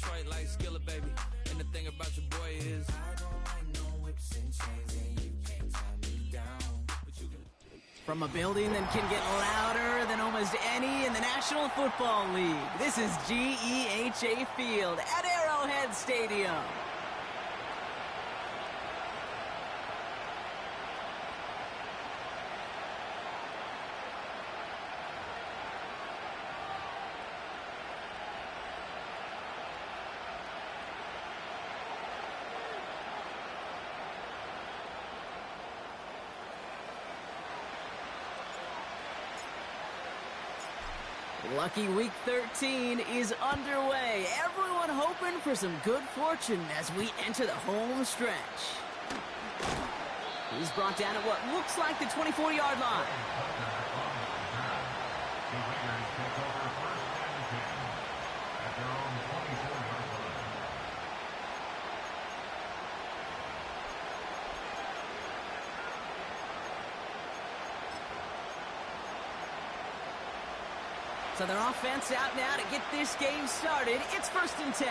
Detroit like Skillet, baby. And the thing about your boy is I don't like no whips and chains, and you can't tie me down. But you can... From a building that can get louder than almost any in the National Football League, this is GEHA Field at Arrowhead Stadium. Lucky Week 13 is underway. Everyone hoping for some good fortune as we enter the home stretch. He's brought down at what looks like the 24-yard line. So their offense out now to get this game started. It's 1st and 10.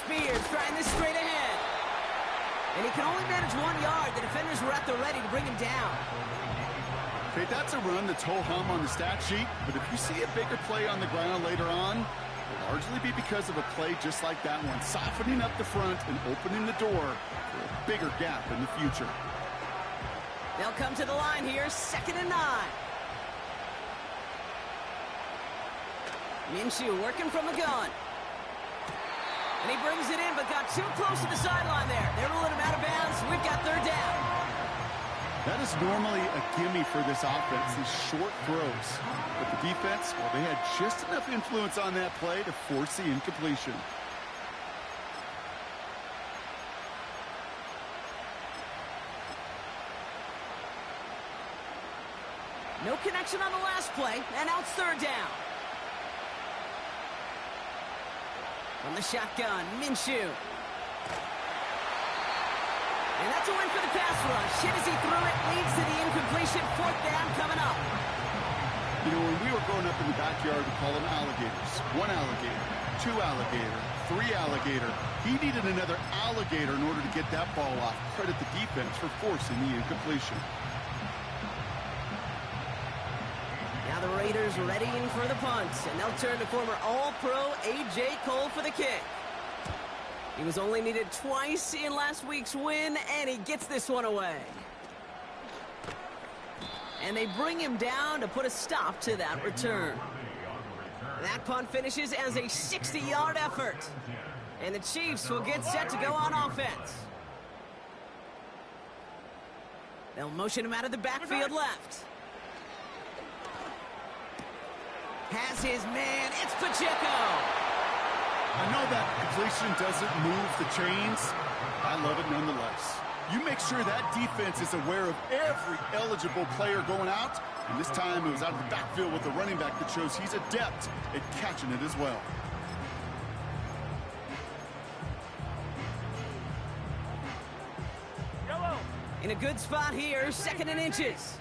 Spears trying this straight ahead. And he can only manage 1 yard. The defenders were at the ready to bring him down. Okay, that's a run that's ho-hum on the stat sheet, but if you see a bigger play on the ground later on, it'll largely be because of a play just like that one, softening up the front and opening the door for a bigger gap in the future. They'll come to the line here, 2nd and 9. Minshew working from the gun. And he brings it in, but got too close to the sideline there. They're ruling him out of bounds. We've got 3rd down. That is normally a gimme for this offense, these short throws. But the defense, well, they had just enough influence on that play to force the incompletion. No connection on the last play, and now it's 3rd down. From the shotgun, Minshew. And that's a win for the pass rush. Hit as he threw it, leads to the incompletion. 4th down coming up. You know, when we were growing up in the backyard, we call them alligators. 1 alligator, 2 alligator, 3 alligator. He needed another alligator in order to get that ball off. Credit the defense for forcing the incompletion. Now the Raiders readying for the punt, and they'll turn to former All-Pro A.J. Cole for the kick. He was only needed twice in last week's win, and he gets this one away. And they bring him down to put a stop to that return. That punt finishes as a 60-yard effort. And the Chiefs will get set to go on offense. They'll motion him out of the backfield left. Has his man, it's Pacheco. I know that completion doesn't move the chains. I love it nonetheless. You make sure that defense is aware of every eligible player going out. And this time it was out of the backfield with the running back that shows he's adept at catching it as well. In a good spot here, 2nd and inches.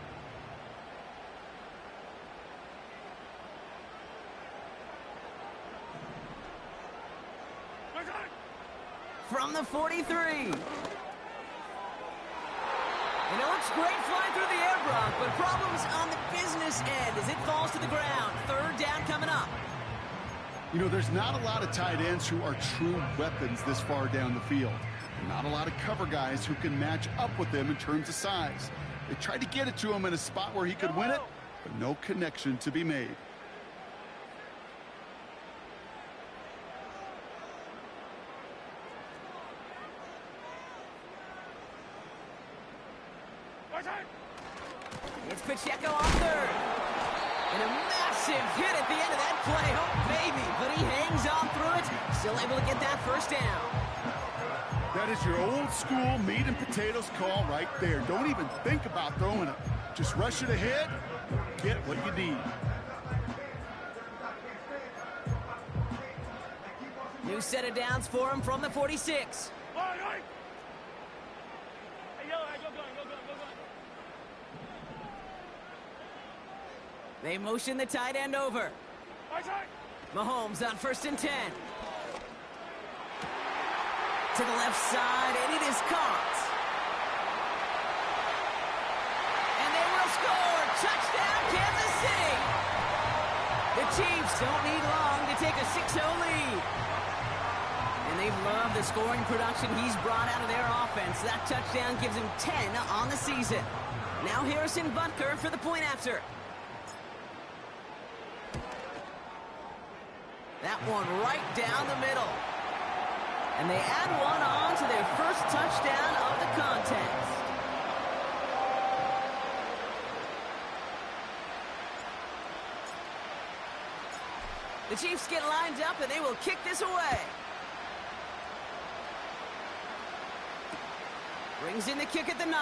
From the 43. And it looks great flying through the air, Brock, but problems on the business end as it falls to the ground. 3rd down coming up. You know, there's not a lot of tight ends who are true weapons this far down the field. Not a lot of cover guys who can match up with them in terms of size. They tried to get it to him in a spot where he could win it, but no connection to be made. It's Pacheco on 3rd. And a massive hit at the end of that play. Oh, baby. But he hangs on through it. Still able to get that 1st down. That is your old school meat and potatoes call right there. Don't even think about throwing it. Just rush it ahead. Get what you need. New set of downs for him from the 46. They motion the tight end over. Mahomes on 1st and 10. To the left side, and it is caught. And they will score. Touchdown, Kansas City. The Chiefs don't need long to take a 6-0 lead. And they've loved the scoring production he's brought out of their offense. That touchdown gives him 10 on the season. Now Harrison Butker for the point after. That one right down the middle. And they add one on to their first touchdown of the contest. The Chiefs get lined up and they will kick this away. Brings in the kick at the 9.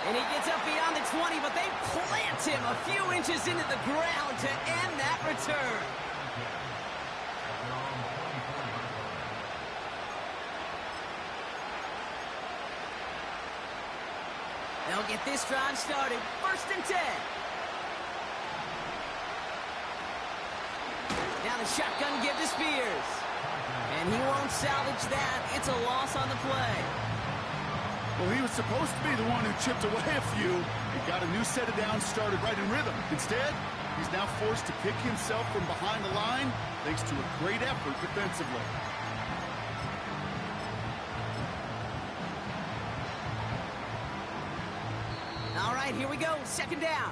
And he gets up beyond the 20, but they plant him a few inches into the ground to end that return. They'll get this drive started. 1st and 10. Now the shotgun give to Spears. And he won't salvage that. It's a loss on the play. Well, he was supposed to be the one who chipped away a few and got a new set of downs started right in rhythm. Instead, he's now forced to pick himself from behind the line thanks to a great effort defensively. All right, here we go. 2nd down.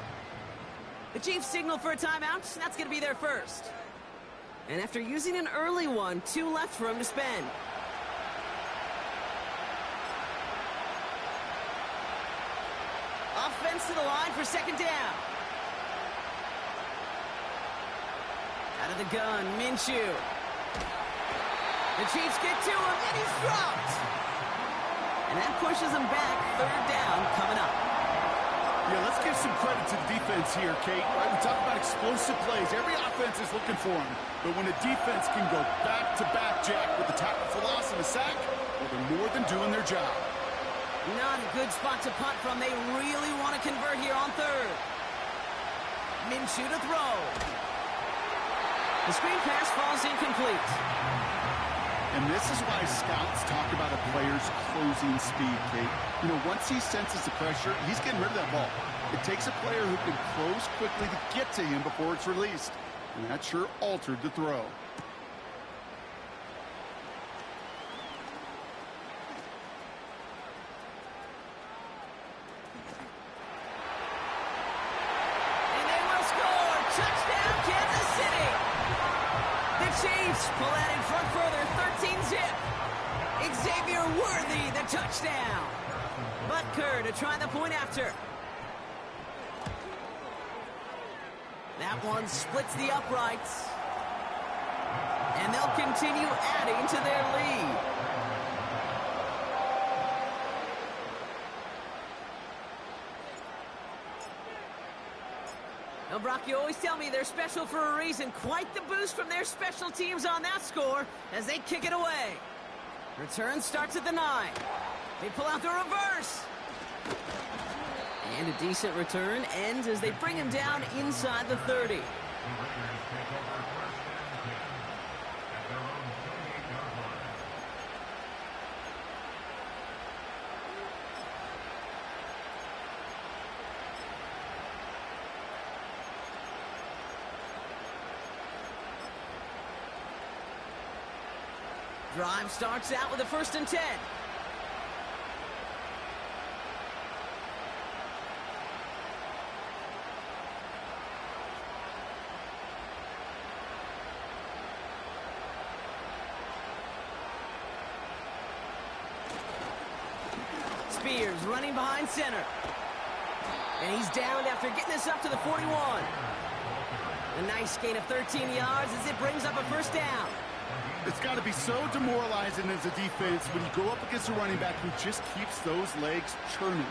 The Chiefs signal for a timeout. That's going to be their first. And after using an early one, 2 left for him to spend. Offense to the line for 2nd down. Out of the gun, Minshew. The Chiefs get to him, and he's dropped. And that pushes him back. 3rd down coming up. Yeah, let's give some credit to the defense here, Kate. Right, we talk about explosive plays. Every offense is looking for them. But when a defense can go back-to-back, Jack, with a tackle for loss and a sack, well, they're more than doing their job. Not a good spot to punt from. They really want to convert here on 3rd. Minshew to throw. The screen pass falls incomplete. And this is why scouts talk about a player's closing speed, Kate. You know, once he senses the pressure, he's getting rid of that ball. It takes a player who can close quickly to get to him before it's released. And that sure altered the throw. And they will score! Touchdown, Kansas City! The Chiefs pull out in front further, 13-zip. Xavier Worthy, the touchdown. Butker to try the point after. That one splits the uprights. And they'll continue adding to their lead. Now, Brock, you always tell me they're special for a reason. Quite the boost from their special teams on that score as they kick it away. Return starts at the 9. They pull out the reverse. And a decent return ends as they bring him down inside the 30. Drive starts out with a 1st and 10. Spears running behind center. And he's downed after getting this up to the 41. A nice gain of 13 yards as it brings up a 1st down. It's got to be so demoralizing as a defense when you go up against a running back who just keeps those legs churning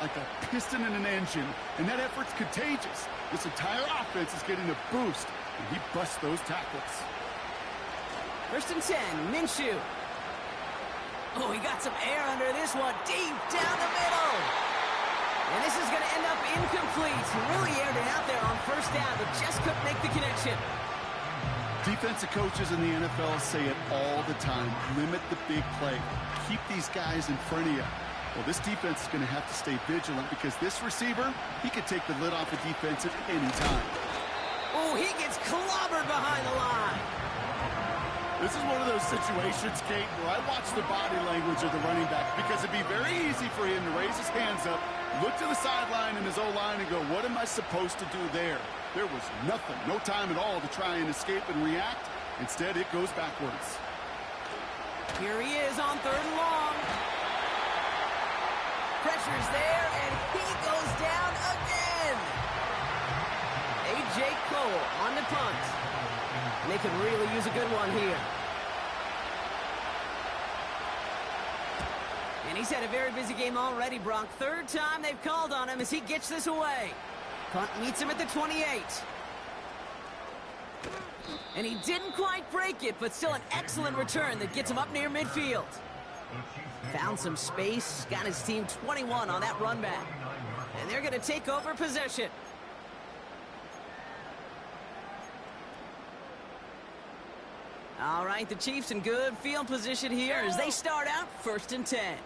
like a piston in an engine, and that effort's contagious. This entire offense is getting a boost, and he busts those tackles. 1st and 10, Minshew. Oh, he got some air under this one, deep down the middle. And this is going to end up incomplete. He really aired it out there on first down, but just couldn't make the connection. Defensive coaches in the NFL say it all the time. Limit the big play. Keep these guys in front of you. Well, this defense is going to have to stay vigilant because this receiver, he could take the lid off a defense at any time. Oh, he gets clobbered behind the line. This is one of those situations, Kate, where I watch the body language of the running back because it'd be very easy for him to raise his hands up, look to the sideline in his O-line and go, what am I supposed to do there? There was nothing, no time at all to try and escape and react. Instead, it goes backwards. Here he is on 3rd and long. Pressure's there, and he goes down again. A.J. Cole on the punt. And they could really use a good one here. And he's had a very busy game already, Brock. 3rd time they've called on him as he gets this away. Punt meets him at the 28. And he didn't quite break it, but still an excellent return that gets him up near midfield. Found some space, got his team 21 on that run back. And they're going to take over possession. All right, the Chiefs in good field position here as they start out 1st and 10.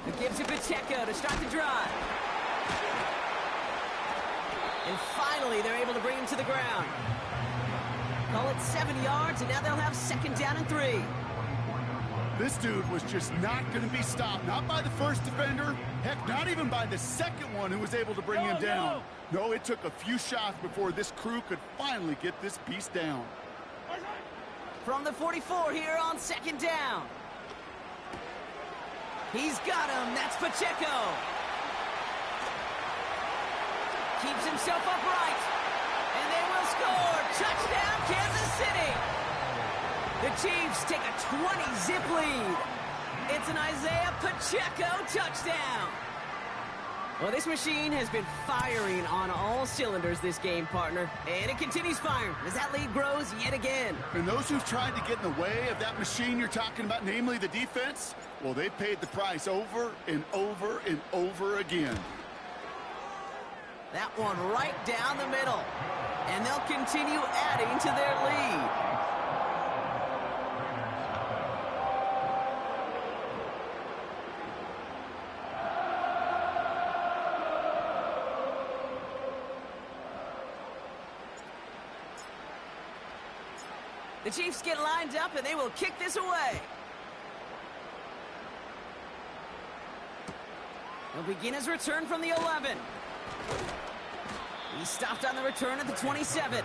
It gives it Pacheco to start the drive. And finally, they're able to bring him to the ground. Call it 7 yards, and now they'll have 2nd down and 3. This dude was just not going to be stopped. Not by the first defender. Heck, not even by the second one who was able to bring him down. No, it took a few shots before this crew could finally get this beast down. From the 44 here on 2nd down. He's got him. That's Pacheco. Keeps himself upright. And they will score. Touchdown, Kansas City. The Chiefs take a 20-zip lead. It's an Isaiah Pacheco touchdown. Well, this machine has been firing on all cylinders this game, partner. And it continues firing as that lead grows yet again. And those who've tried to get in the way of that machine you're talking about, namely the defense, well, they've paid the price over and over and over again. That one right down the middle. And they'll continue adding to their lead. The Chiefs get lined up, and they will kick this away. He'll begin his return from the 11. He stopped on the return at the 27.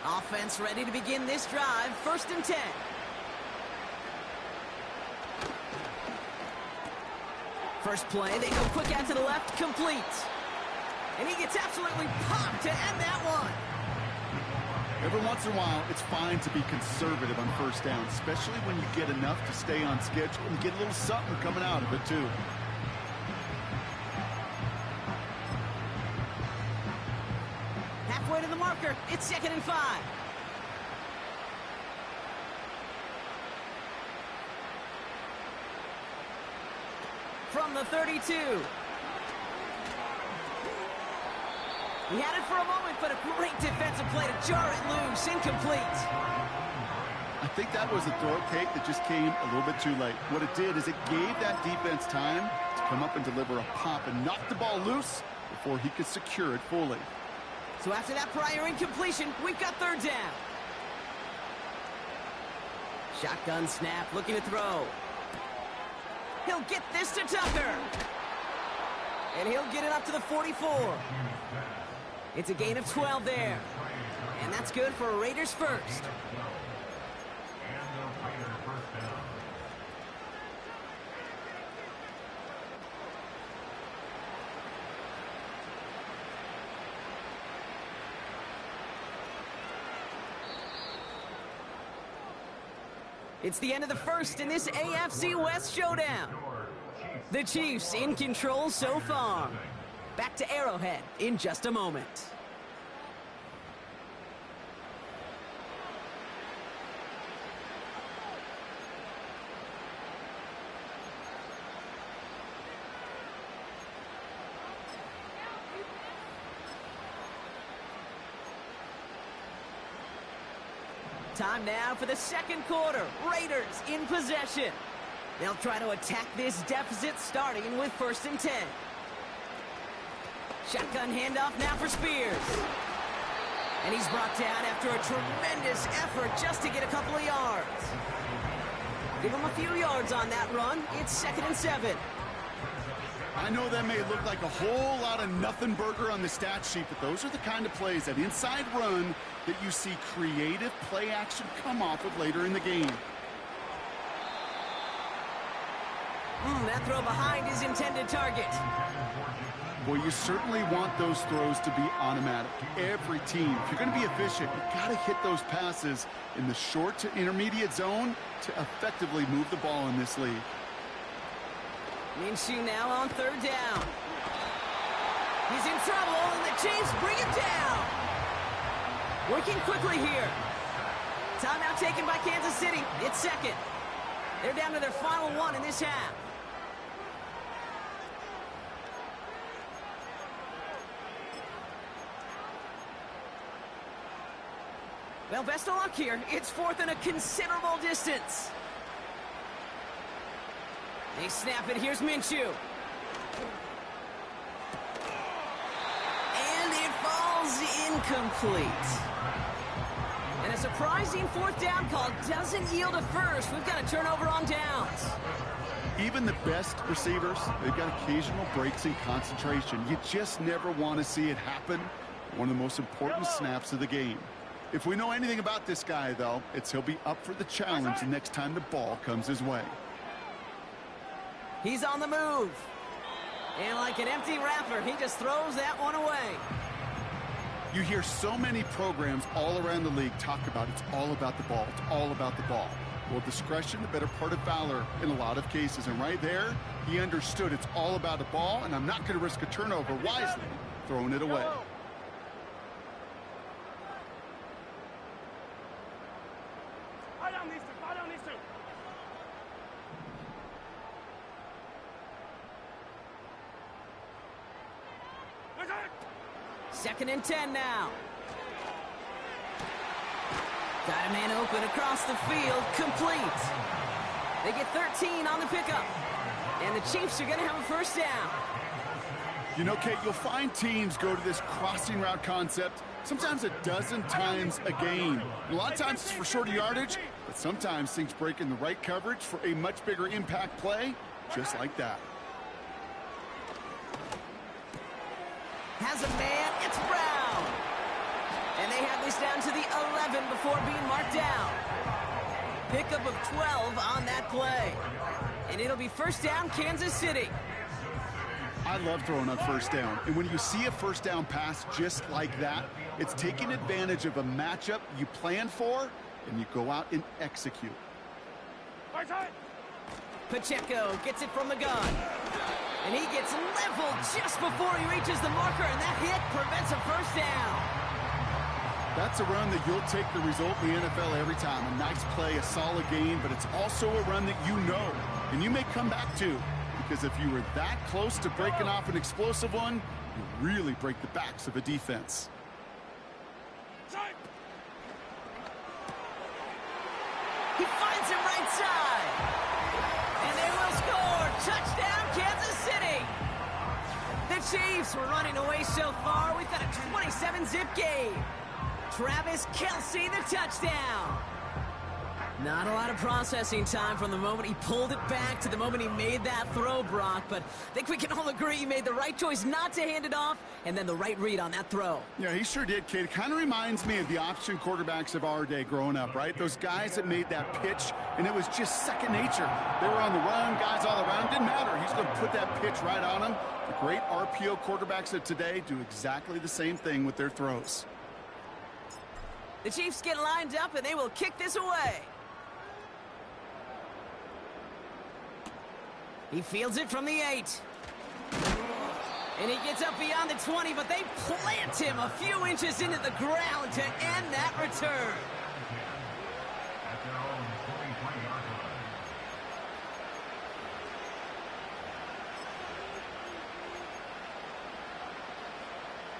Offense ready to begin this drive, 1st and 10. First play, they go quick out to the left, complete. And he gets absolutely popped to end that one. Every once in a while, it's fine to be conservative on 1st down, especially when you get enough to stay on schedule and get a little something coming out of it, too. Halfway to the marker, it's 2nd and 5. From the 32. He had it for a moment, but a great defensive play to jar it loose. Incomplete. I think that was a throw, Kate, that just came a little bit too late. What it did is it gave that defense time to come up and deliver a pop and knock the ball loose before he could secure it fully. So after that prior incompletion, we've got 3rd down. Shotgun snap, looking to throw. He'll get this to Tucker. And he'll get it up to the 44. It's a gain of 12 there. And that's good for a Raiders first. It's the end of the first in this AFC West showdown. The Chiefs in control so far. Back to Arrowhead in just a moment. Time now for the second quarter. Raiders in possession. They'll try to attack this deficit starting with 1st and 10. Shotgun handoff now for Spears. And he's brought down after a tremendous effort just to get a couple of yards. Give him a few yards on that run. It's 2nd and 7. I know that may look like a whole lot of nothing burger on the stat sheet, but those are the kind of plays, that inside run, that you see creative play action come off of later in the game. That throw behind his intended target. Well, you certainly want those throws to be automatic. Every team, if you're going to be efficient, you've got to hit those passes in the short to intermediate zone to effectively move the ball in this league. Minshew now on 3rd down. He's in trouble, and the Chiefs bring him down. Working quickly here. Timeout taken by Kansas City. It's 2nd. They're down to their final one in this half. Well, best of luck here. It's 4th and a considerable distance. They snap it. Here's Minshew. And it falls incomplete. And a surprising 4th down call doesn't yield a first. We've got a turnover on downs. Even the best receivers, they've got occasional breaks in concentration. You just never want to see it happen. One of the most important snaps of the game. If we know anything about this guy, though, it's he'll be up for the challenge the next time the ball comes his way. He's on the move. And like an empty wrapper, he just throws that one away. You hear so many programs all around the league talk about it's all about the ball. It's all about the ball. Well, discretion, the better part of valor in a lot of cases. And right there, he understood it's all about the ball, and I'm not going to risk a turnover wisely, throwing it away. Second and 10 now. Got a man open across the field. Complete. They get 13 on the pickup. And the Chiefs are going to have a 1st down. You know, Kate, you'll find teams go to this crossing route concept sometimes a dozen times a game. And a lot of times it's for shorter yardage, but sometimes things break in the right coverage for a much bigger impact play, just like that. Has a man, it's Brown. And they have this down to the 11 before being marked down. Pickup of 12 on that play. And it'll be 1st down, Kansas City. I love throwing on 1st down. And when you see a 1st down pass just like that, it's taking advantage of a matchup you plan for, and you go out and execute. Pacheco gets it from the gun. And he gets leveled just before he reaches the marker, and that hit prevents a 1st down. That's a run that you'll take the result in the NFL every time. A nice play, a solid game, but it's also a run that you know, and you may come back to, because if you were that close to breaking off an explosive one, you really break the backs of a defense. He finds him right side. And they will score. Touchdown, Kansas City. The Chiefs were running away so far. We've got a 27-zip game. Travis Kelce, the touchdown. Not a lot of processing time from the moment he pulled it back to the moment he made that throw, Brock. But I think we can all agree he made the right choice not to hand it off, and then the right read on that throw. Yeah, he sure did, kid. It kind of reminds me of the option quarterbacks of our day growing up, right? Those guys that made that pitch, and it was just second nature. They were on the run, guys all around. Didn't matter. He's going to put that pitch right on him. The great RPO quarterbacks of today do exactly the same thing with their throws. The Chiefs get lined up, and they will kick this away. He fields it from the 8. And he gets up beyond the 20, but they plant him a few inches into the ground to end that return.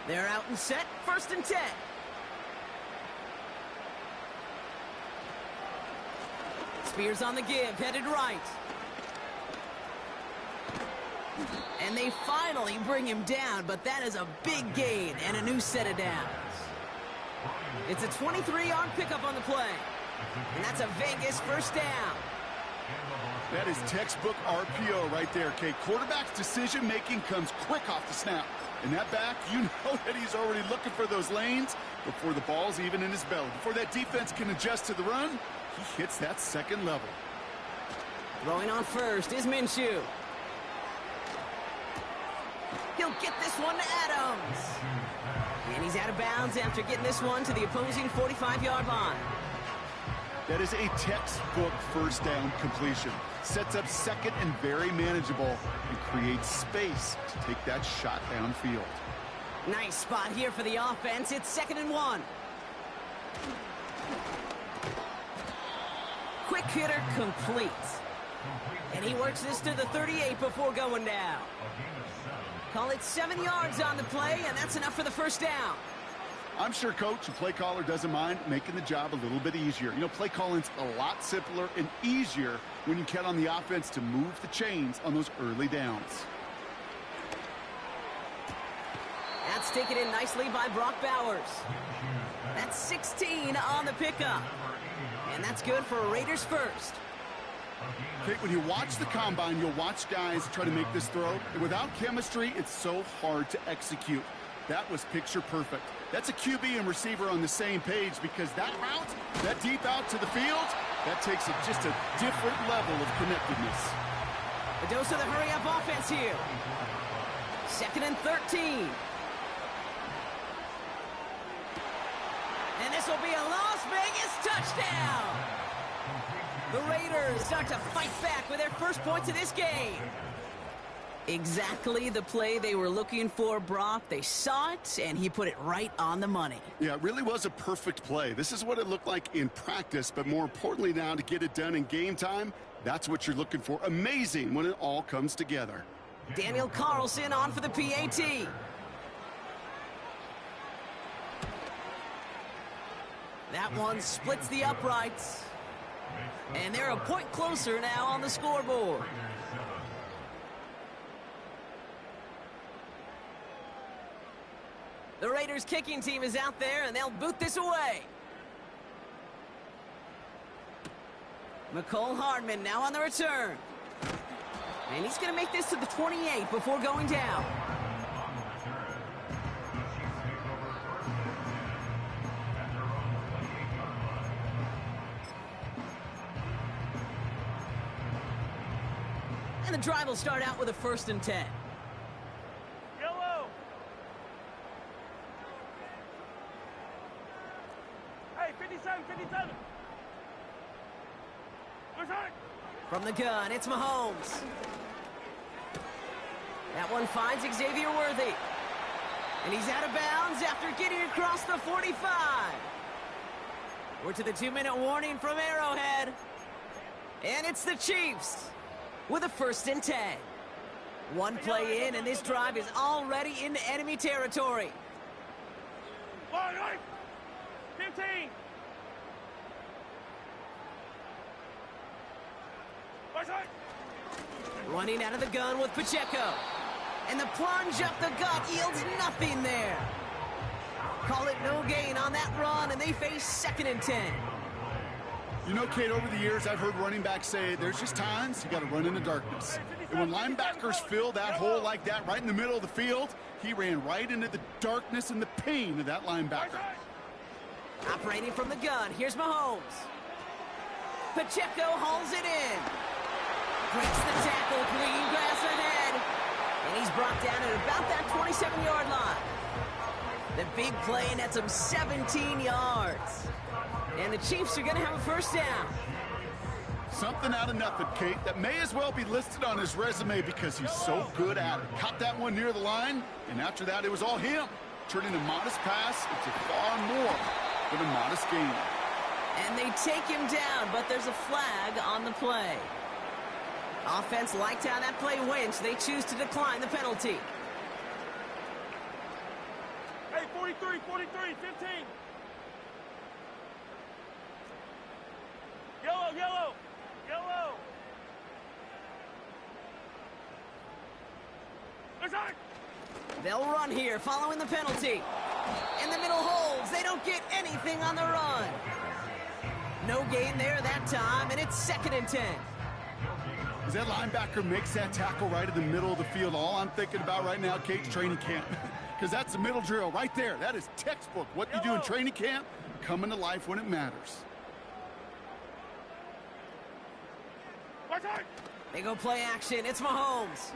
They're out and set, 1st and 10. Spears on the give, headed right. And they finally bring him down, but that is a big gain and a new set of downs. It's a 23-yard pickup on the play. And that's a Vegas 1st down. That is textbook RPO right there, Kate. Quarterback's decision-making comes quick off the snap. And that back, you know that he's already looking for those lanes before the ball's even in his belly. Before that defense can adjust to the run, he hits that 2nd level. Throwing on first is Minshew. He'll get this one to Adams. And he's out of bounds after getting this one to the opposing 45-yard line. That is a textbook 1st down completion. Sets up 2nd and very manageable and creates space to take that shot downfield. Nice spot here for the offense. It's 2nd and 1. Quick hitter complete. And he works this to the 38 before going down. Call it 7 yards on the play, and that's enough for the 1st down. I'm sure coach and play caller doesn't mind making the job a little bit easier. You know, play calling's a lot simpler and easier when you count on the offense to move the chains on those early downs. That's taken in nicely by Brock Bowers. That's 16 on the pickup. And that's good for Raiders 1st. Okay, when you watch the combine, you'll watch guys try to make this throw. And without chemistry, it's so hard to execute. That was picture perfect. That's a QB and receiver on the same page because that route, that deep out to the field, that takes it just a different level of connectedness. A dose of the hurry-up offense here. 2nd and 13. And this will be a Las Vegas touchdown. The Raiders start to fight back with their 1st points of this game. Exactly the play they were looking for, Brock. They saw it, and he put it right on the money. Yeah, it really was a perfect play. This is what it looked like in practice, but more importantly now to get it done in game time, that's what you're looking for. Amazing when it all comes together. Daniel Carlson on for the PAT. That one splits the uprights. And they're a point closer now on the scoreboard. The Raiders kicking team is out there, and they'll boot this away. McCole Hardman now on the return. And he's going to make this to the 28 before going down. And the drive will start out with a 1st and 10. Yellow. Hey, 57, 57. From the gun, it's Mahomes. That one finds Xavier Worthy. And he's out of bounds after getting across the 45. We're to the 2-minute warning from Arrowhead. And it's the Chiefs with a 1st and 10. One play in, and this drive is already into enemy territory. 15. Running out of the gun with Pacheco. And the plunge up the gut yields nothing there. Call it no gain on that run, and they face 2nd and 10. You know, Kate, over the years, I've heard running backs say there's just times you got to run in the darkness. And when linebackers fill that hole like that right in the middle of the field, he ran right into the darkness and the pain of that linebacker. Operating from the gun, here's Mahomes. Pacheco hauls it in. Breaks the tackle, green grass ahead. And he's brought down at about that 27-yard line. The big play nets him 17 yards. And the Chiefs are going to have a 1st down. Something out of nothing, Kate, that may as well be listed on his resume because he's so good at it. Caught that one near the line, and after that, it was all him. Turning a modest pass into far more than a modest gain. And they take him down, but there's a flag on the play. Offense liked how that play went, so they choose to decline the penalty. Hey, 43, 43, 15. Yellow, yellow, yellow. There's on. They'll run here, following the penalty. In the middle holds. They don't get anything on the run. No gain there that time, and it's 2nd and 10. As that linebacker makes that tackle right in the middle of the field, all I'm thinking about right now, Kate's training camp. Because that's the middle drill right there. That is textbook. What you do in training camp, coming to life when it matters. They go play action. It's Mahomes.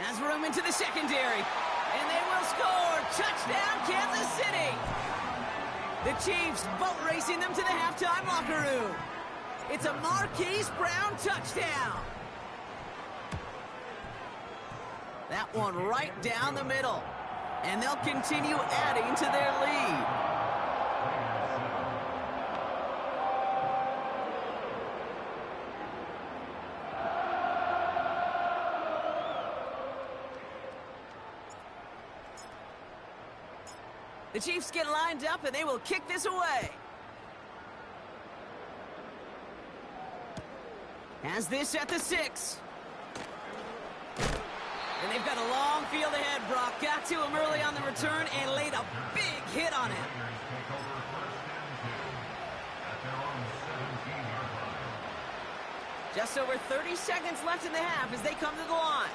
Has room into the secondary. And they will score. Touchdown, Kansas City. The Chiefs boat racing them to the halftime locker room. It's a Marquise Brown touchdown. That one right down the middle. And they'll continue adding to their lead. The Chiefs get lined up, and they will kick this away. Has this at the 6. And they've got a long field ahead, Brock. Got to him early on the return and laid a big hit on him. Just over 30 seconds left in the half as they come to the line.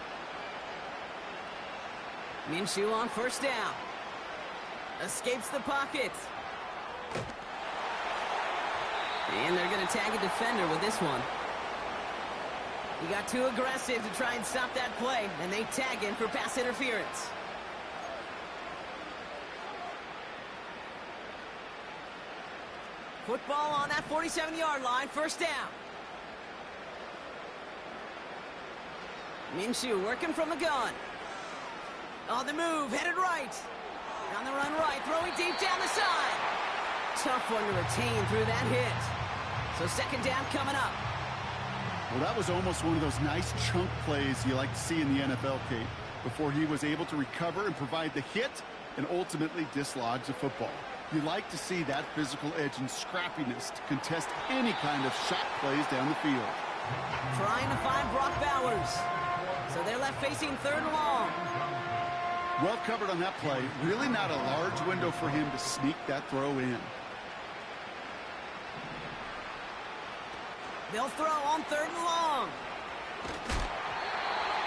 Minshew on 1st down. Escapes the pocket. And they're going to tag a defender with this one. He got too aggressive to try and stop that play, and they tag him for pass interference. Football on that 47-yard line, 1st down. Minshew working from the gun. On the move, headed right. On the run right, throwing deep down the side. Tough one to retain through that hit. So 2nd down coming up. Well, that was almost one of those nice chunk plays you like to see in the NFL, Kate, before he was able to recover and provide the hit and ultimately dislodge the football. You like to see that physical edge and scrappiness to contest any kind of shot plays down the field. Trying to find Brock Bowers. So they're left facing 3rd and long. Well covered on that play. Really not a large window for him to sneak that throw in. They'll throw on 3rd and long.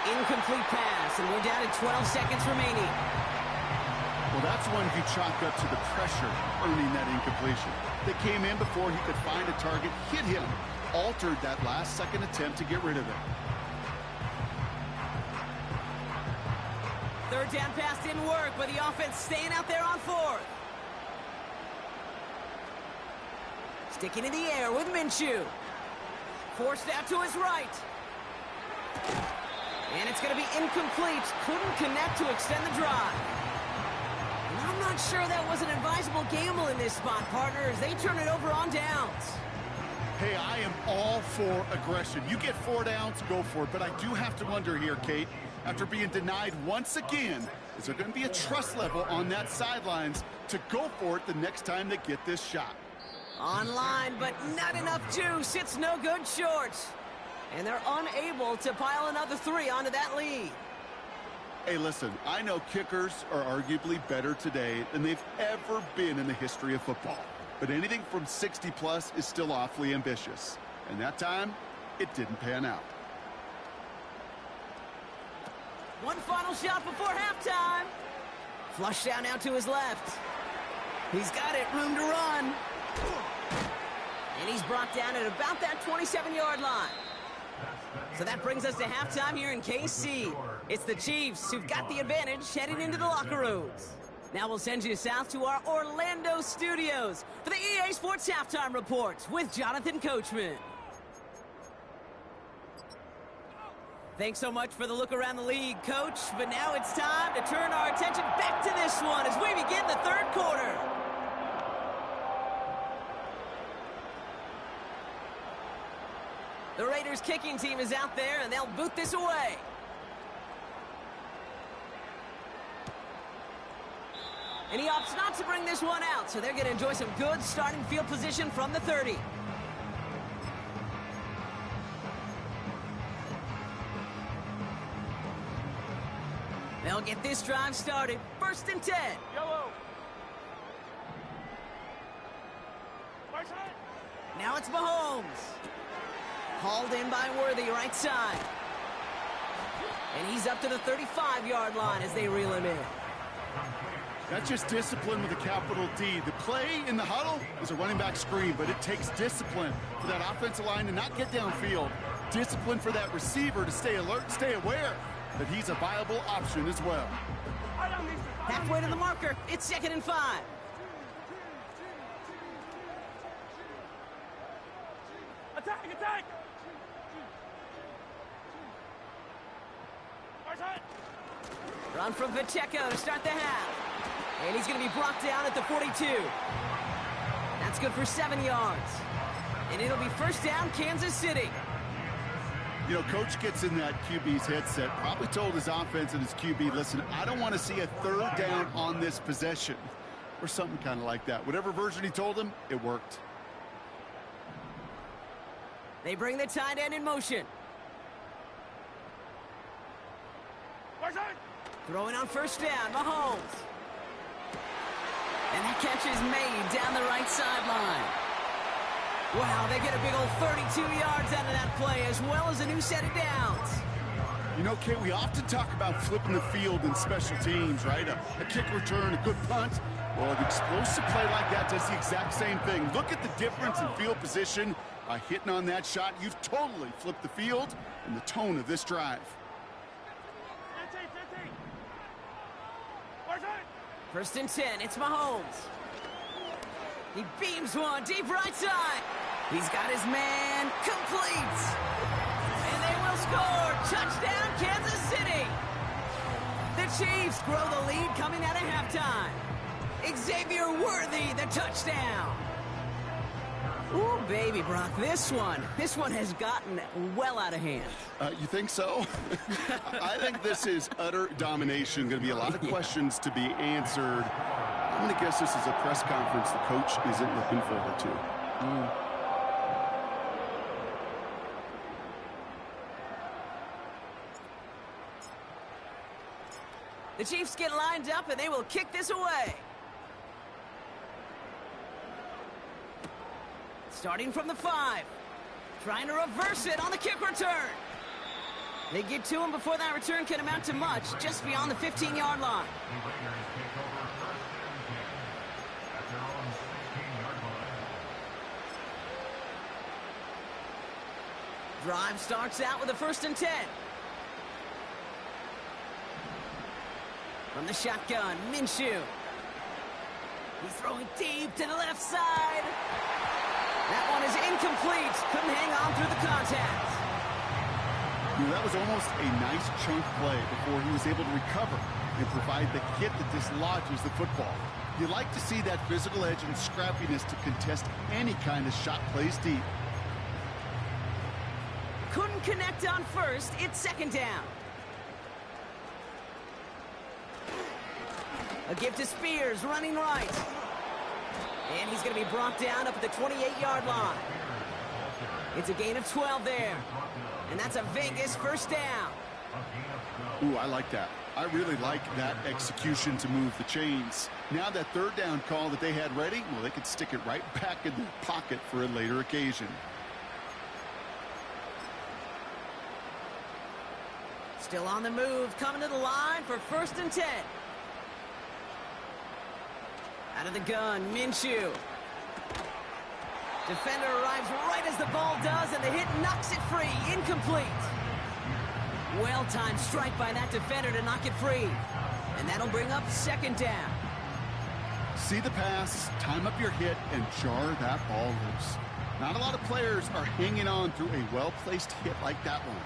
Incomplete pass, and we're down to 12 seconds remaining. Well, that's one you chalk up to the pressure earning that incompletion. They came in before he could find a target, hit him, altered that last-second attempt to get rid of it. 3rd down pass didn't work, but the offense staying out there on 4th. Sticking in the air with Minshew. Forced out to his right. And it's going to be incomplete. Couldn't connect to extend the drive. And I'm not sure that was an advisable gamble in this spot, partners. They turn it over on downs. Hey, I am all for aggression. You get 4 downs, go for it. But I do have to wonder here, Kate, after being denied once again, is there going to be a trust level on that sidelines to go for it the next time they get this shot? Online, but not enough juice. It's no good short. And they're unable to pile another 3 onto that lead. Hey, listen, I know kickers are arguably better today than they've ever been in the history of football. But anything from 60-plus is still awfully ambitious. And that time, it didn't pan out. One final shot before halftime. Flush down now to his left. He's got it, room to run. And he's brought down at about that 27-yard line. So that brings us to halftime here in KC. It's the Chiefs who've got the advantage heading into the locker rooms. Now we'll send you south to our Orlando studios for the EA Sports Halftime Report with Jonathan Coachman. Thanks so much for the look around the league, Coach. But now it's time to turn our attention back to this one as we begin the third quarter. The Raiders kicking team is out there, and they'll boot this away. And he opts not to bring this one out, so they're going to enjoy some good starting field position from the 30. They'll get this drive started. 1st and 10. Yellow. Right side. Now it's Mahomes. Hauled in by Worthy, right side. And he's up to the 35-yard line as they reel him in. That's just discipline with a capital D. The play in the huddle is a running back screen, but it takes discipline for that offensive line to not get downfield. Discipline for that receiver to stay alert, stay aware that he's a viable option as well. Halfway to the marker, it's 2nd and 5. Attack, attack! Right side. Run from Pacheco to start the half. And he's going to be brought down at the 42. That's good for 7 yards. And it'll be 1st down, Kansas City. You know, Coach gets in that QB's headset, probably told his offense and his QB, listen, I don't want to see a 3rd down on this possession. Or something kind of like that. Whatever version he told him, it worked. They bring the tight end in motion. Right side. Throwing on 1st down, Mahomes. And that catch is made down the right sideline. Wow, they get a big old 32 yards out of that play, as well as a new set of downs. You know, Kate, we often talk about flipping the field in special teams, right? A kick return, a good punt. Well, an explosive play like that does the exact same thing. Look at the difference in field position. By hitting on that shot, you've totally flipped the field and the tone of this drive. 15. Right side. 1st and 10, it's Mahomes. He beams one deep right side. He's got his man complete. And they will score. Touchdown, Kansas City. The Chiefs grow the lead coming out of halftime. Xavier Worthy, the touchdown. Ooh, baby, Brock, this one has gotten well out of hand. You think so? I think this is utter domination. Going to be a lot of questions to be answered. I'm going to guess this is a press conference the coach isn't looking forward to. The Chiefs get lined up, and they will kick this away. Starting from the 5. Trying to reverse it on the kick return. They get to him before that return can amount to much, just beyond the 15-yard line. Drive starts out with a 1st and 10. From the shotgun, Minshew. He's throwing deep to the left side. That one is incomplete. Couldn't hang on through the contact. You know, that was almost a nice chunk play before he was able to recover and provide the hit that dislodges the football. You like to see that physical edge and scrappiness to contest any kind of shot plays deep. Couldn't connect on 1st. It's 2nd down. A give to Spears, running right. And he's going to be brought down up at the 28-yard line. It's a gain of 12 there. And that's a Vegas 1st down. Ooh, I like that. I really like that execution to move the chains. Now that 3rd down call that they had ready, well, they could stick it right back in their pocket for a later occasion. Still on the move, coming to the line for 1st and 10. Out of the gun, Minshew. Defender arrives right as the ball does, and the hit knocks it free. Incomplete. Well-timed strike by that defender to knock it free. And that'll bring up 2nd down. See the pass, time up your hit, and jar that ball loose. Not a lot of players are hanging on through a well-placed hit like that one.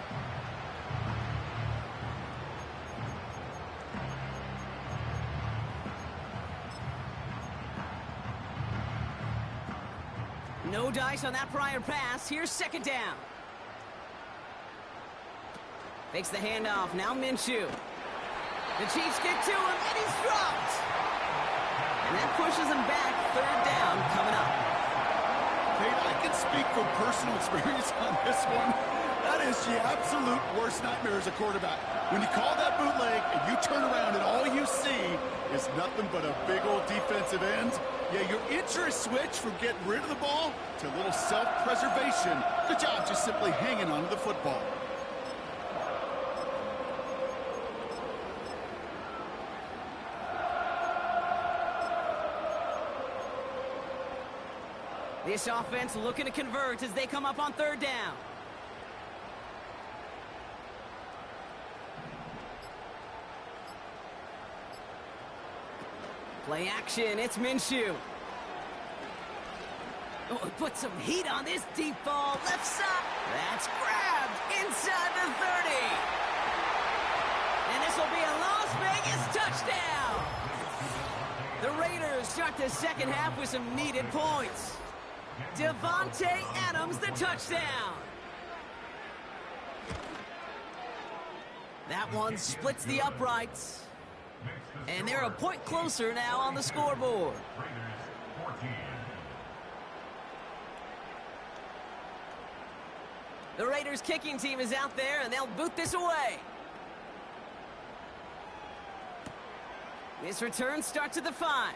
No dice on that prior pass. Here's second down. Fakes the handoff. Now Minshew. The Chiefs get to him, and he's dropped. And that pushes him back. Third down coming up. Kate, I can speak from personal experience on this one. That is the absolute worst nightmare as a quarterback. When you call that bootleg and you turn around and all you see is nothing but a big old defensive end, yeah, your interest switch from getting rid of the ball to a little self-preservation. Good job just simply hanging on to the football. This offense looking to convert as they come up on third down. Play action, it's Minshew. Oh, put some heat on this deep ball, left side. That's grabbed inside the 30. And this will be a Las Vegas touchdown. The Raiders start the second half with some needed points. Devontae Adams, the touchdown. That one splits the uprights. And they're a point closer now on the scoreboard. The Raiders kicking team is out there, and they'll boot this away. This return starts at the 5.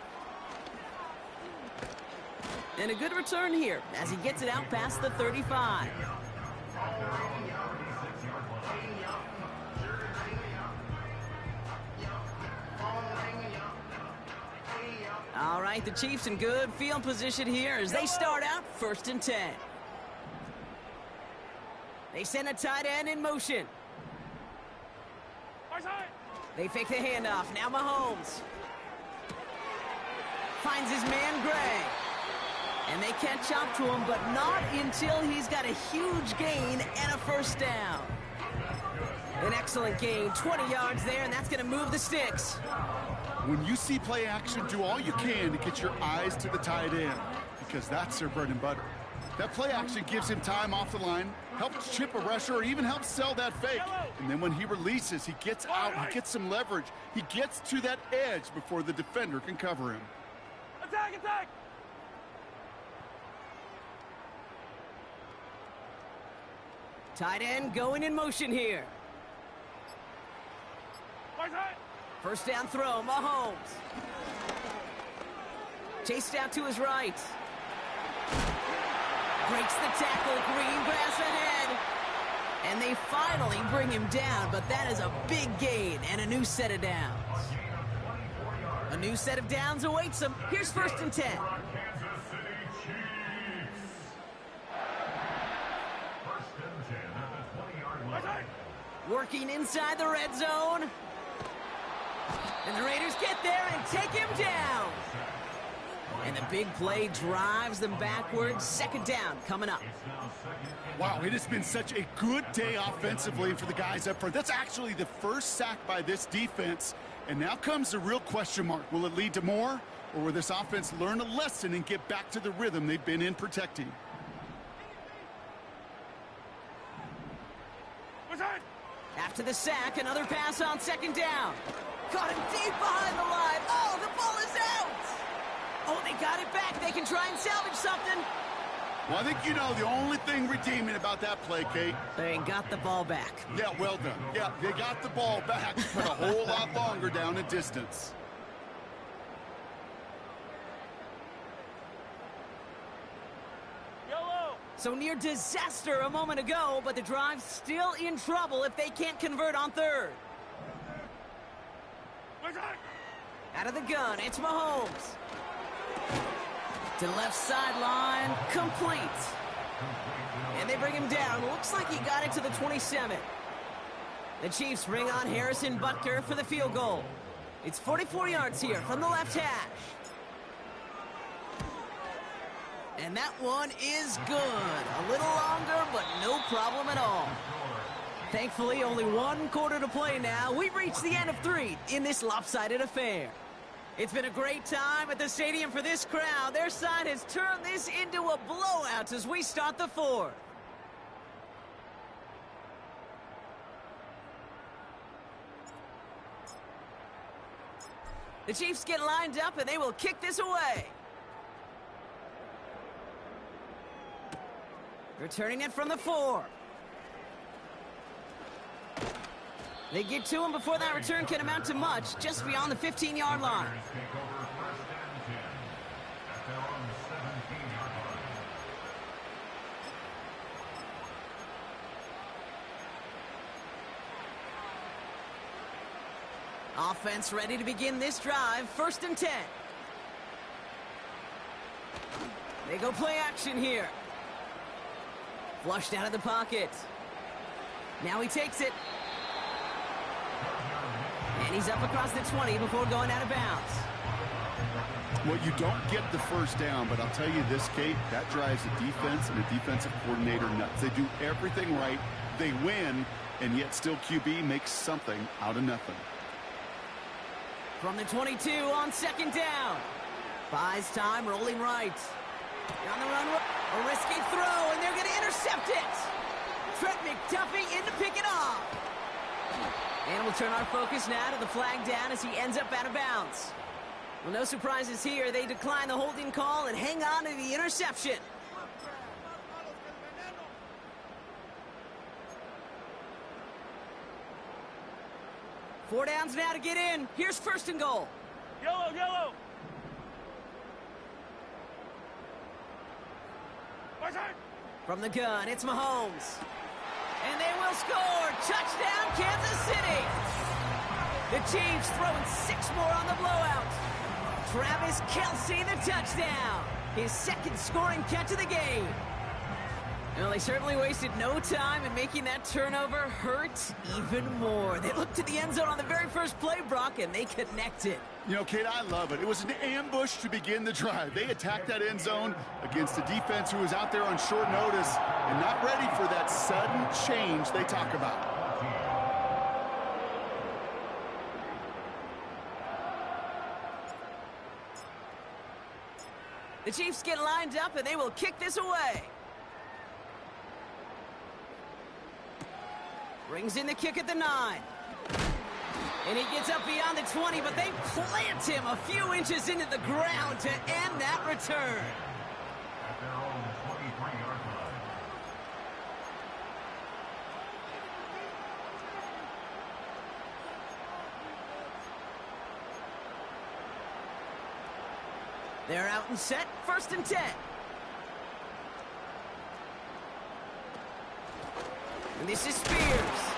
And a good return here as he gets it out past the 35. All right, the Chiefs in good field position here as they start out 1st and 10. They send a tight end in motion. They fake the handoff. Now Mahomes finds his man Gray. And they catch up to him, but not until he's got a huge gain and a first down. An excellent gain, 20 yards there, and that's going to move the sticks. When you see play action, do all you can to get your eyes to the tight end, because that's their bread and butter. That play action gives him time off the line, helps chip a rusher, or even helps sell that fake. And then when he releases, he gets out, he gets some leverage. He gets to that edge before the defender can cover him. Attack, attack! Tight end going in motion here. First down throw, Mahomes. Chased out to his right. Breaks the tackle, green grass ahead. And they finally bring him down, but that is a big gain and a new set of downs. A new set of downs awaits him. Here's 1st and 10. Working inside the red zone. And the Raiders get there and take him down. And the big play drives them backwards. 2nd down coming up. Wow, it has been such a good day offensively for the guys up front. That's actually the first sack by this defense. And now comes the real question mark. Will it lead to more? Or will this offense learn a lesson and get back to the rhythm they've been in protecting? After the sack, another pass on 2nd down. Caught him deep behind the line. Oh, the ball is out. Oh, they got it back. They can try and salvage something. Well, I think you know the only thing redeeming about that play, Kate. They got the ball back. Yeah, well done. Yeah, they got the ball back, but a whole lot longer down in distance. So near disaster a moment ago, but the drive's still in trouble if they can't convert on 3rd. Out of the gun, it's Mahomes. To the left sideline, complete. And they bring him down. Looks like he got it to the 27. The Chiefs bring on Harrison Butker for the field goal. It's 44 yards here from the left hash. And that one is good. A little longer, but no problem at all. Thankfully, only 1 quarter to play now. We've reached the end of 3 in this lopsided affair. It's been a great time at the stadium for this crowd. Their side has turned this into a blowout as we start the fourth. The Chiefs get lined up and they will kick this away. Returning it from the 4. They get to him before that return can amount to much, just beyond the 15-yard line. Offense ready to begin this drive, 1st and 10. They go play action here. Flushed out of the pocket. Now he takes it. And he's up across the 20 before going out of bounds. Well, you don't get the first down, but I'll tell you this, Kate, that drives a defense and a defensive coordinator nuts. They do everything right, they win, and yet still QB makes something out of nothing. From the 22 on 2nd down. Buys time, rolling right. On the run, a risky throw, and they're going to intercept it. Trent McDuffie in to pick it off. And we'll turn our focus now to the flag down as he ends up out of bounds. Well, no surprises here. They decline the holding call and hang on to the interception. Four downs now to get in. Here's 1st and goal. Yellow, yellow. From the gun, it's Mahomes. And they will score. Touchdown, Kansas City. The Chiefs throwing 6 more on the blowout. Travis Kelce, the touchdown. His 2nd scoring catch of the game. Well, they certainly wasted no time in making that turnover hurt even more. They looked to the end zone on the very first play, Brock, and they connected. You know, Kate, I love it. It was an ambush to begin the drive. They attacked that end zone against a defense who was out there on short notice and not ready for that sudden change they talk about. The Chiefs get lined up, and they will kick this away. Brings in the kick at the 9. And he gets up beyond the 20, but they plant him a few inches into the ground to end that return. At their own 23-yard line. They're out and set, 1st and 10. And this is Spears.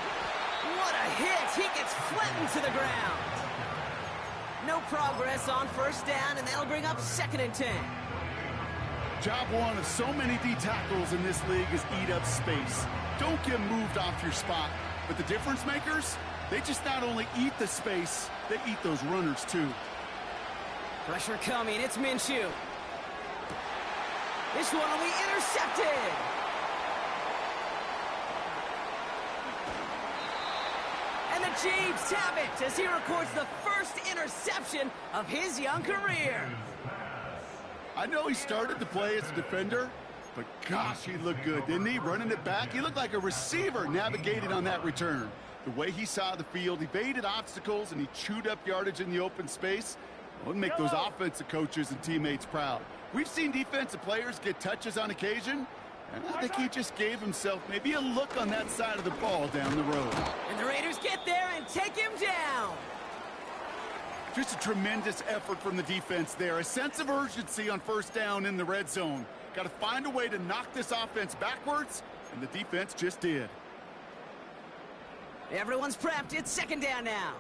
What a hit! He gets flattened to the ground. No progress on 1st down, and that'll bring up 2nd and 10. Job one of so many D tackles in this league is eat up space. Don't get moved off your spot. But the difference makers, they just not only eat the space, they eat those runners too. Pressure coming, it's Minshew. This one will be intercepted. And the Chiefs have it as he records the 1st interception of his young career. I know he started to play as a defender, but gosh, he looked good, didn't he? Running it back, he looked like a receiver navigating on that return. The way he saw the field, evaded obstacles, and he chewed up yardage in the open space. Would make those offensive coaches and teammates proud. We've seen defensive players get touches on occasion, and I think he just gave himself maybe a look on that side of the ball down the road. And the Raiders get there and take him down. Just a tremendous effort from the defense there. A sense of urgency on 1st down in the red zone. Got to find a way to knock this offense backwards, and the defense just did. Everyone's prepped. It's 2nd down now.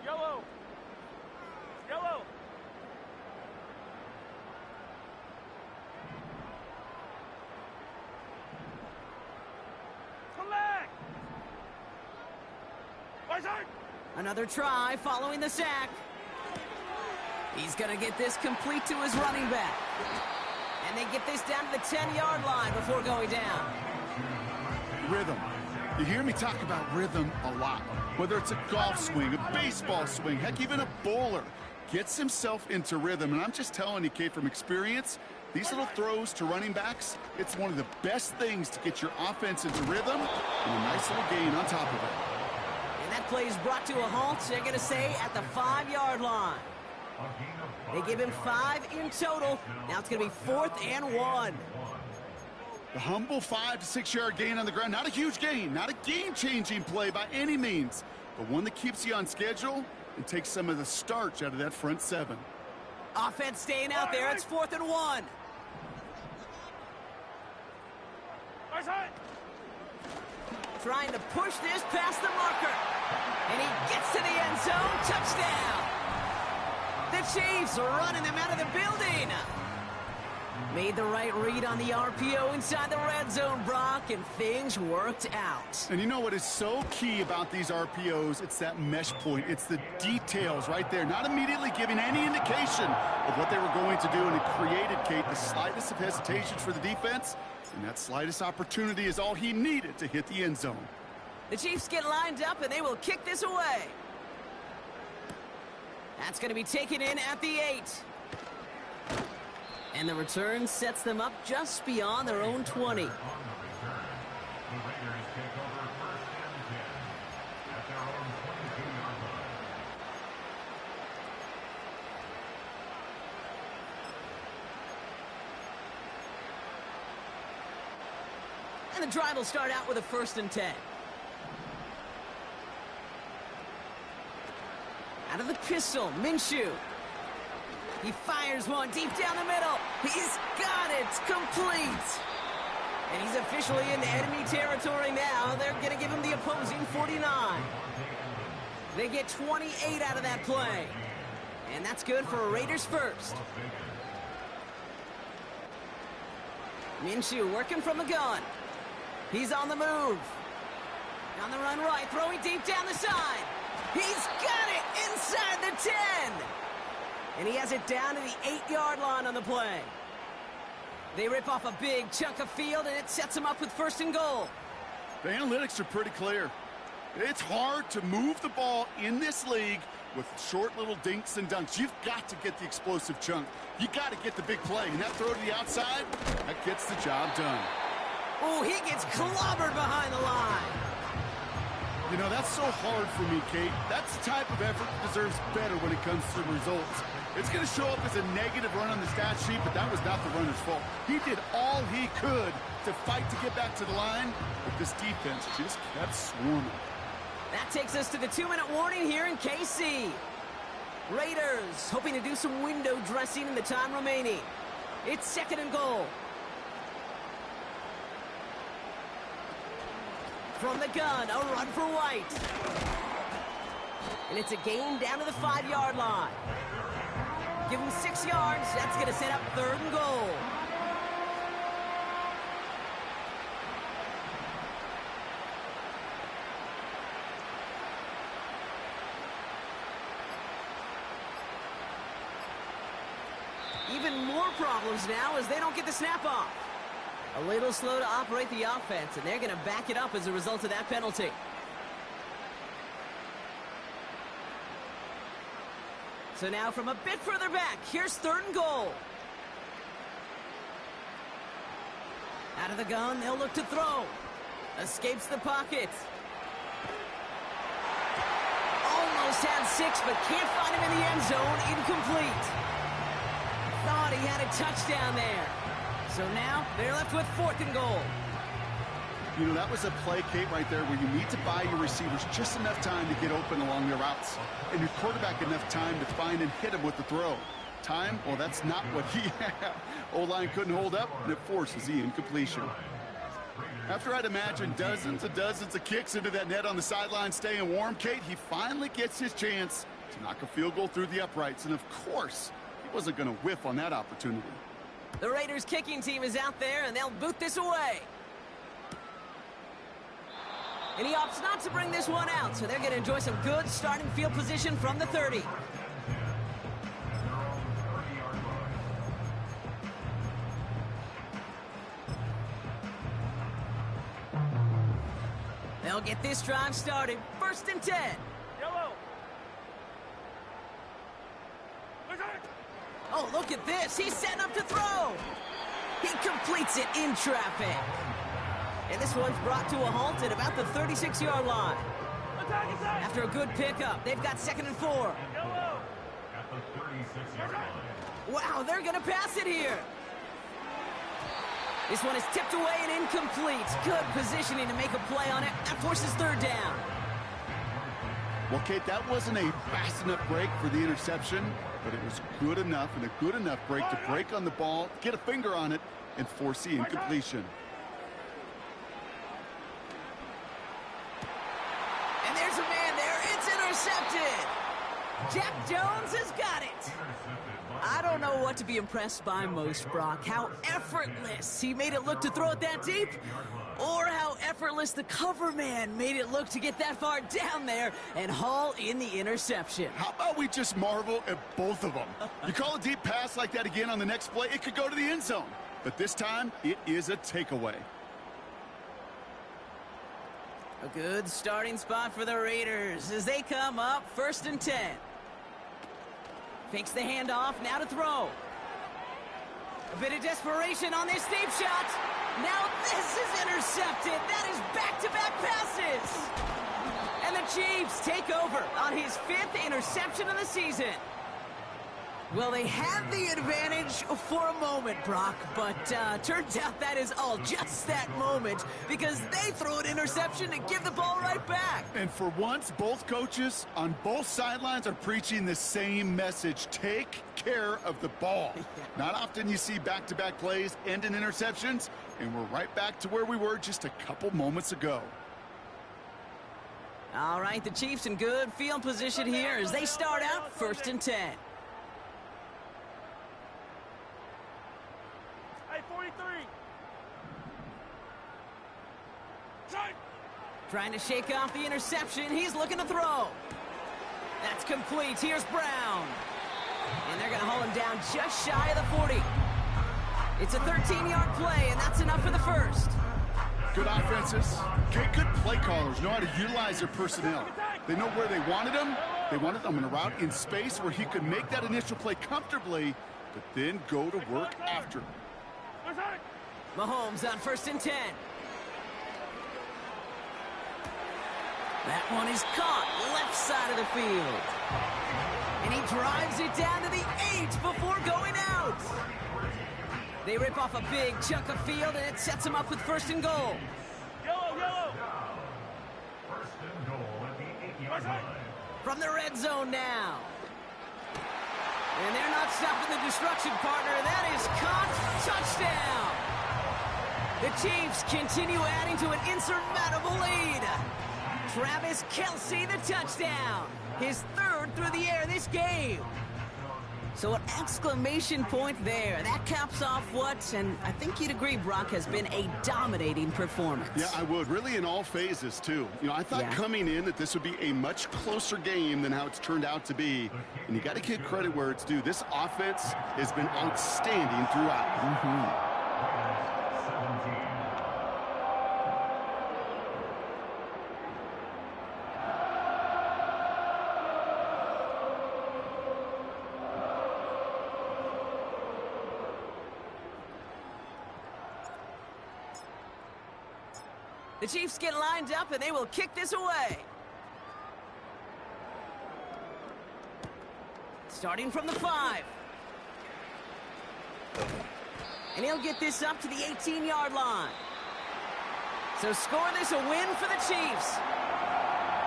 Yellow. Yellow. Collect. Another try following the sack. He's going to get this complete to his running back. And they get this down to the 10-yard line before going down. Rhythm. You hear me talk about rhythm a lot. Whether it's a golf swing, a baseball swing, heck, even a bowler gets himself into rhythm. And I'm just telling you, Kate, from experience, these little throws to running backs, it's one of the best things to get your offense into rhythm and a nice little gain on top of it. And that play is brought to a halt, they're going to say, at the 5-yard line. They give him 5 in total. Now it's going to be 4th and 1. The humble 5 to 6 yard gain on the ground. Not a huge gain, not a game-changing play by any means, but one that keeps you on schedule and takes some of the starch out of that front 7. Offense staying out there. It's 4th and 1. Trying to push this past the marker. And he gets to the end zone. Touchdown. The Chiefs are running them out of the building. Made the right read on the RPO inside the red zone, Brock, and things worked out. And you know what is so key about these RPOs? It's that mesh point. It's the details right there. Not immediately giving any indication of what they were going to do, and it created, Kate, the slightest of hesitations for the defense, and that slightest opportunity is all he needed to hit the end zone. The Chiefs get lined up, and they will kick this away. That's going to be taken in at the 8. And the return sets them up just beyond their own 20. On the return, the Raiders take over 1st and 10 at their own 22-yard line. And the drive will start out with a 1st and 10. Out of the pistol, Minshew. He fires one deep down the middle. He's got it complete. And he's officially in enemy territory now. They're going to give him the opposing 49. They get 28 out of that play. And that's good for a Raiders first. Minshew working from the gun. He's on the move. On the run right, throwing deep down the side. He's got it inside the 10. And he has it down to the 8-yard line on the play. They rip off a big chunk of field, and it sets them up with 1st and goal. The analytics are pretty clear. It's hard to move the ball in this league with short little dinks and dunks. You've got to get the explosive chunk. You got to get the big play. And that throw to the outside, that gets the job done. Oh, he gets clobbered behind the line. You know, that's so hard for me, Kate. That's the type of effort that deserves better when it comes to the results. It's going to show up as a negative run on the stat sheet, but that was not the runner's fault. He did all he could to fight to get back to the line, but this defense just kept swarming. That takes us to the 2-minute warning here in KC. Raiders hoping to do some window dressing in the time remaining. It's 2nd and goal. From the gun, a run for White. And it's a gain down to the 5-yard line. Give him 6 yards. That's going to set up 3rd and goal. Even more problems now as they don't get the snap off. A little slow to operate the offense, and they're going to back it up as a result of that penalty. So now from a bit further back, here's 3rd and goal. Out of the gun, they'll look to throw. Escapes the pocket. Almost had 6, but can't find him in the end zone. Incomplete. Thought he had a touchdown there. So now they're left with 4th and goal. You know, that was a play, Kate, right there where you need to buy your receivers just enough time to get open along their routes. And your quarterback enough time to find and hit him with the throw. Time? Well, that's not what he had. O-line couldn't hold up, and it forces the incompletion. After I'd imagine dozens and dozens of kicks into that net on the sideline staying warm, Kate, he finally gets his chance to knock a field goal through the uprights. And, of course, he wasn't going to whiff on that opportunity. The Raiders kicking team is out there, and they'll boot this away. And he opts not to bring this one out, so they're going to enjoy some good starting field position from the 30. They'll get this drive started. 1st and 10. Yellow. Oh, look at this. He's setting up to throw. He completes it in traffic. And this one's brought to a halt at about the 36-yard line. Attack, attack. After a good pickup, they've got 2nd and 4. Yellow. At the 36-yard line. Wow, they're going to pass it here. This one is tipped away and incomplete. Good positioning to make a play on it. That forces 3rd down. Well, Kate, that wasn't a fast enough break for the interception, but it was good enough and a good enough break to break on the ball, get a finger on it, and force the incompletion. And there's a man there. It's intercepted. Jack Jones has got it. I don't know what to be impressed by most, Brock. How effortless he made it look to throw it that deep, or how effortless the cover man made it look to get that far down there and haul in the interception. How about we just marvel at both of them? You call a deep pass like that again on the next play, it could go to the end zone. But this time, it is a takeaway. A good starting spot for the Raiders as they come up 1st and 10. Fakes the handoff, now to throw. A bit of desperation on this deep shot. Now this is intercepted. That is back-to-back passes. And the Chiefs take over on his 5th interception of the season. Well, they had the advantage for a moment, Brock, but turns out that is all just that moment because they throw an interception and give the ball right back. And for once, both coaches on both sidelines are preaching the same message. Take care of the ball. Not often you see back-to-back plays end in interceptions, and we're right back to where we were just a couple moments ago. All right, the Chiefs in good field position here as they start out 1st and 10. Hey, 43. Trying to shake off the interception. He's looking to throw. That's complete. Here's Brown. And they're going to haul him down just shy of the 40. It's a 13-yard play, and that's enough for the 1st. Good offenses. Okay, good play callers know how to utilize their personnel. They know where they wanted him. They wanted him in a route in space where he could make that initial play comfortably, but then go to work after. Mahomes on 1st and 10. That one is caught left side of the field. And he drives it down to the 8 before going out. They rip off a big chunk of field, and it sets them up with 1st and goal. Yellow, yellow. 1st and goal at the 8-yard line. From the red zone now. And they're not stopping the destruction, partner. That is caught. Touchdown. The Chiefs continue adding to an insurmountable lead. Travis Kelce, the touchdown. His 3rd through the air this game. So an exclamation point there. That caps off what, and I think you'd agree, Brock, has been a dominating performance. Yeah, I would. Really in all phases, too. You know, I thought coming in that this would be a much closer game than how it's turned out to be. And you got to give credit where it's due. This offense has been outstanding throughout. 17. The Chiefs get lined up, and they will kick this away. Starting from the 5. And he'll get this up to the 18-yard line. So score this a win for the Chiefs.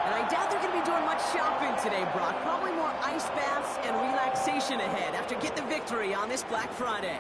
And I doubt they're going to be doing much shopping today, Brock. Probably more ice baths and relaxation ahead after getting the victory on this Black Friday.